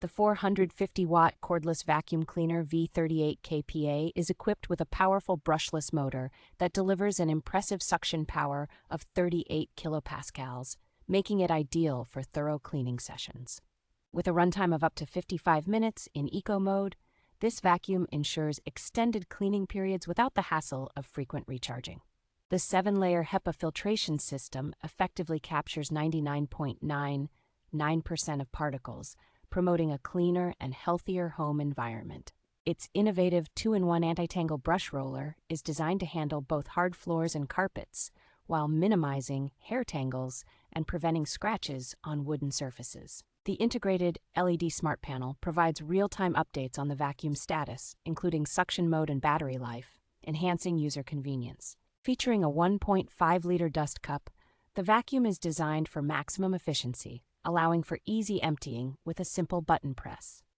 The 450W Cordless Vacuum Cleaner V38KPA is equipped with a powerful brushless motor that delivers an impressive suction power of 38 kilopascals, making it ideal for thorough cleaning sessions. With a runtime of up to 55 minutes in eco mode, this vacuum ensures extended cleaning periods without the hassle of frequent recharging. The 7-layer HEPA filtration system effectively captures 99.99% of particles, promoting a cleaner and healthier home environment. Its innovative 2-in-1 anti-tangle brush roller is designed to handle both hard floors and carpets, while minimizing hair tangles and preventing scratches on wooden surfaces. The integrated LED smart panel provides real-time updates on the vacuum status, including suction mode and battery life, enhancing user convenience. Featuring a 1.5-liter dust cup, the vacuum is designed for maximum efficiency, allowing for easy emptying with a simple button press.